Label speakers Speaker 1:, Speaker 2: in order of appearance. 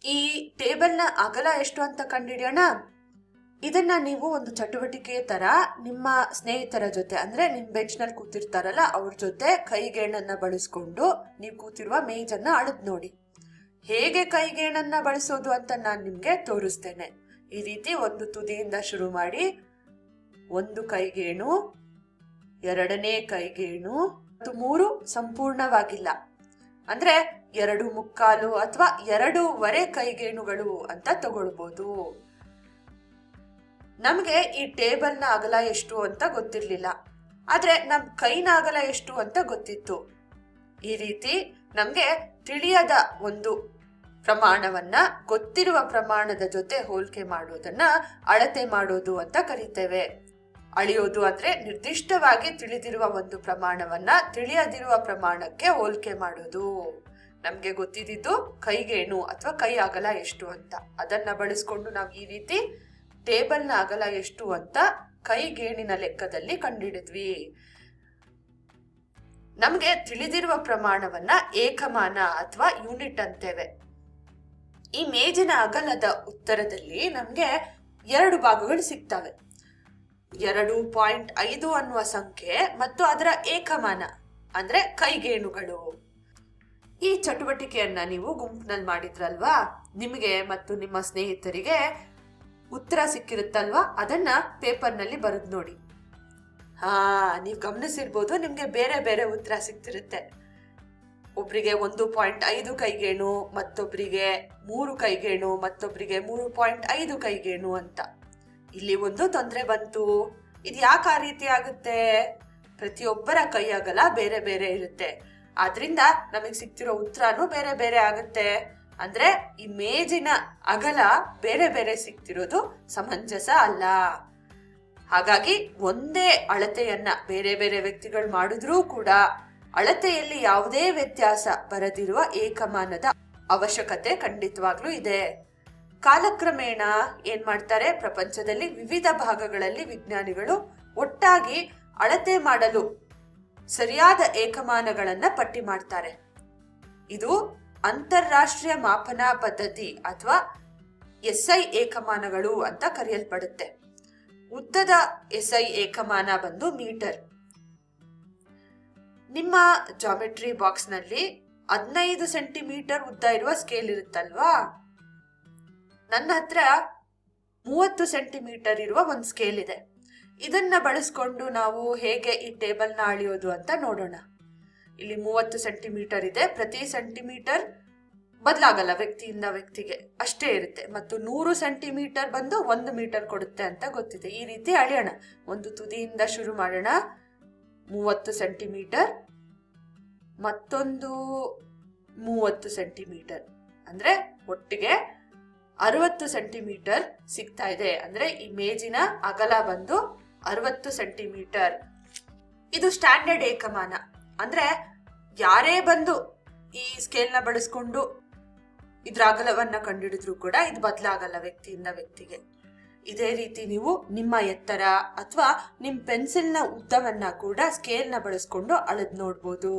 Speaker 1: ಈ ಟೇಬಲ್ನ ಅಗಲ ಎಷ್ಟು ಅಂತ ಕಂಡುಹಿಡಿಯೋಣ. ಇದನ್ನ ನೀವು ಒಂದು ಚಟುವಟಿಕೆ ತರ ನಿಮ್ಮ ಸ್ನೇಹಿತರ ಜೊತೆ, ಅಂದ್ರೆ ನಿಮ್ ಬೆಂಚ್ ನಲ್ಲಿ ಕೂತಿರ್ತಾರಲ್ಲ ಅವ್ರ ಜೊತೆ ಕೈಗೇಣನ್ನ ಬಳಸ್ಕೊಂಡು ನೀವು ಕೂತಿರುವ ಮೇಜನ್ನ ಅಳದ್ ನೋಡಿ. ಹೇಗೆ ಕೈಗೇಣನ್ನ ಬಳಸೋದು ಅಂತ ನಾನು ನಿಮ್ಗೆ ತೋರಿಸ್ತೇನೆ. ಈ ರೀತಿ ಒಂದು ತುದಿಯಿಂದ ಶುರು ಮಾಡಿ, ಒಂದು ಕೈಗೇಣು, ಎರಡನೇ ಕೈಗೇಣು, ಮತ್ತು 3 ಸಂಪೂರ್ಣವಾಗಿಲ್ಲ ಅಂದ್ರೆ 2.25 ಅಥವಾ 2.25 ಕೈಗೇಣುಗಳು ಅಂತ ತಗೊಳ್ಬಹುದು. ನಮ್ಗೆ ಈ ಟೇಬಲ್ನ ಅಗಲ ಎಷ್ಟು ಅಂತ ಗೊತ್ತಿರ್ಲಿಲ್ಲ, ಆದ್ರೆ ನಮ್ ಕೈನ ಅಗಲ ಎಷ್ಟು ಅಂತ ಗೊತ್ತಿತ್ತು. ಈ ರೀತಿ ನಮ್ಗೆ ತಿಳಿಯದ ಒಂದು ಪ್ರಮಾಣವನ್ನ ಗೊತ್ತಿರುವ ಪ್ರಮಾಣದ ಜೊತೆ ಹೋಲಿಕೆ ಮಾಡೋದನ್ನ ಅಳತೆ ಮಾಡೋದು ಅಂತ ಕರೀತೇವೆ. ಅಳೆಯೋದು ಅಂದ್ರೆ ನಿರ್ದಿಷ್ಟವಾಗಿ ತಿಳಿದಿರುವ ಒಂದು ಪ್ರಮಾಣವನ್ನ ತಿಳಿಯದಿರುವ ಪ್ರಮಾಣಕ್ಕೆ ಹೋಲಿಕೆ ಮಾಡೋದು. ನಮ್ಗೆ ಗೊತ್ತಿದ್ದು ಕೈಗೇಣು ಅಥವಾ ಕೈ ಅಗಲ ಎಷ್ಟು ಅಂತ, ಅದನ್ನ ಬಳಸ್ಕೊಂಡು ನಾವು ಈ ರೀತಿ ಟೇಬಲ್ನ ಅಗಲ ಎಷ್ಟು ಅಂತ ಕೈಗೇಣಿನ ಲೆಕ್ಕದಲ್ಲಿ ಕಂಡುಹಿಡಿದ್ವಿ. ನಮ್ಗೆ ತಿಳಿದಿರುವ ಪ್ರಮಾಣವನ್ನ ಏಕಮಾನ ಅಥವಾ ಯೂನಿಟ್ ಅಂತೇವೆ. ಈ ಮೇಜಿನ ಅಗಲದ ಉತ್ತರದಲ್ಲಿ ನಮ್ಗೆ 2 ಭಾಗಗಳು ಸಿಗ್ತವೆ. 2.5 ಅನ್ನುವ ಸಂಖ್ಯೆ ಮತ್ತು ಅದರ ಏಕಮಾನ ಅಂದ್ರೆ ಕೈಗೇಣುಗಳು. ಈ ಚಟುವಟಿಕೆಯನ್ನ ನೀವು ಗುಂಪಿನಲ್ಲಿ ಮಾಡಿದ್ರಲ್ವಾ, ನಿಮಗೆ ಮತ್ತು ನಿಮ್ಮ ಸ್ನೇಹಿತರಿಗೆ ಉತ್ತರ ಸಿಕ್ಕಿರುತ್ತಲ್ವಾ, ಅದನ್ನ ಪೇಪರ್ನಲ್ಲಿ ಬರೆದು ನೋಡಿ. ನೀವು ಗಮನಿಸಿರ್ಬೋದು, ನಿಮ್ಗೆ ಬೇರೆ ಬೇರೆ ಉತ್ತರ ಸಿಗ್ತಿರುತ್ತೆ. ಒಬ್ರಿಗೆ 1.5 ಕೈಗೇಣು, ಮತ್ತೊಬ್ರಿಗೆ 3 ಕೈಗೇಣು, ಮತ್ತೊಬ್ರಿಗೆ 3.5 ಕೈಗೇಣು ಅಂತ. ಇಲ್ಲಿ ಒಂದು ತೊಂದರೆ ಬಂತು. ಇದು ಯಾಕೆ ಆ ರೀತಿ ಆಗುತ್ತೆ? ಪ್ರತಿಯೊಬ್ಬರ ಕೈ ಅಗಲ ಬೇರೆ ಬೇರೆ ಇರುತ್ತೆ, ಆದ್ರಿಂದ ನಮಗೆ ಸಿಗ್ತಿರೋ ಉತ್ತರನೂ ಬೇರೆ ಬೇರೆ ಆಗುತ್ತೆ. ಅಂದ್ರೆ ಈ ಮೇಜಿನ ಅಗಲ ಬೇರೆ ಬೇರೆ ಸಿಗ್ತಿರೋದು ಸಮಂಜಸ ಅಲ್ಲ. ಹಾಗಾಗಿ ಒಂದೇ ಅಳತೆಯನ್ನ ಬೇರೆ ಬೇರೆ ವ್ಯಕ್ತಿಗಳು ಮಾಡಿದ್ರೂ ಕೂಡ ಅಳತೆಯಲ್ಲಿ ಯಾವುದೇ ವ್ಯತ್ಯಾಸ ಬರದಿರುವ ಏಕಮಾನದ ಅವಶ್ಯಕತೆ ಖಂಡಿತವಾಗ್ಲೂ ಇದೆ. ಕಾಲಕ್ರಮೇಣ ಏನ್ ಮಾಡ್ತಾರೆ, ಪ್ರಪಂಚದಲ್ಲಿ ವಿವಿಧ ಭಾಗಗಳಲ್ಲಿ ವಿಜ್ಞಾನಿಗಳು ಒಟ್ಟಾಗಿ ಅಳತೆ ಮಾಡಲು ಸರಿಯಾದ ಏಕಮಾನಗಳನ್ನ ಪಟ್ಟಿ ಮಾಡ್ತಾರೆ. ಇದು ಅಂತಾರಾಷ್ಟ್ರೀಯ ಮಾಪನ ಪದ್ಧತಿ ಅಥವಾ SI ಏಕಮಾನಗಳು ಅಂತ ಕರೆಯಲ್ಪಡುತ್ತೆ. ಉದ್ದದ SI ಏಕಮಾನ ಬಂದು ಮೀಟರ್. ನಿಮ್ಮ ಜಾಮೆಟ್ರಿ ಬಾಕ್ಸ್ ನಲ್ಲಿ 15 ಸೆಂಟಿಮೀಟರ್ ಉದ್ದ ಇರುವ ಸ್ಕೇಲ್ ಇರುತ್ತಲ್ವಾ, ನನ್ನ ಹತ್ರ 30 ಸೆಂಟಿಮೀಟರ್ ಇರುವ ಒಂದು ಸ್ಕೇಲ್ ಇದೆ. ಇದನ್ನ ಬಳಸ್ಕೊಂಡು ನಾವು ಹೇಗೆ ಈ ಟೇಬಲ್ನ ಅಳೆಯೋದು ಅಂತ ನೋಡೋಣ. ಇಲ್ಲಿ 30 ಸೆಂಟಿಮೀಟರ್ ಇದೆ. ಪ್ರತಿ ಸೆಂಟಿಮೀಟರ್ ಬದಲಾಗಲ್ಲ ವ್ಯಕ್ತಿಯಿಂದ ವ್ಯಕ್ತಿಗೆ, ಅಷ್ಟೇ ಇರುತ್ತೆ. ಮತ್ತು 100 ಸೆಂಟಿಮೀಟರ್ ಬಂದು 1 ಮೀಟರ್ ಕೊಡುತ್ತೆ ಅಂತ ಗೊತ್ತಿದೆ. ಈ ರೀತಿ ಅಳೆಯೋಣ. ಒಂದು ತುದಿಯಿಂದ ಶುರು ಮಾಡೋಣ. 30 ಸೆಂಟಿಮೀಟರ್, ಮತ್ತೊಂದು 30 ಸೆಂಟಿಮೀಟರ್, ಅಂದ್ರೆ ಒಟ್ಟಿಗೆ 60 ಸೆಂಟಿಮೀಟರ್ ಸಿಗ್ತಾ ಇದೆ. ಅಂದ್ರೆ ಈ ಮೇಜಿನ ಅಗಲ ಬಂದು 60 ಸೆಂಟಿಮೀಟರ್. ಇದು ಸ್ಟ್ಯಾಂಡರ್ಡ್ ಏಕಮಾನ. ಅಂದ್ರೆ ಯಾರೇ ಬಂದು ಈ ಸ್ಕೇಲ್ನ ಬಳಸ್ಕೊಂಡು ಇದ್ರ ಅಗಲವನ್ನ ಕಂಡುಹಿಡಿದ್ರು ಕೂಡ ಇದು ಬದಲಾಗಲ್ಲ ವ್ಯಕ್ತಿಯಿಂದ ವ್ಯಕ್ತಿಗೆ. ಇದೇ ರೀತಿ ನೀವು ನಿಮ್ಮ ಎತ್ತರ ಅಥವಾ ನಿಮ್ ಪೆನ್ಸಿಲ್ನ ಉದ್ದವನ್ನ ಕೂಡ ಸ್ಕೇಲ್ನ ಬಳಸ್ಕೊಂಡು ಅಳದ್ ನೋಡ್ಬೋದು.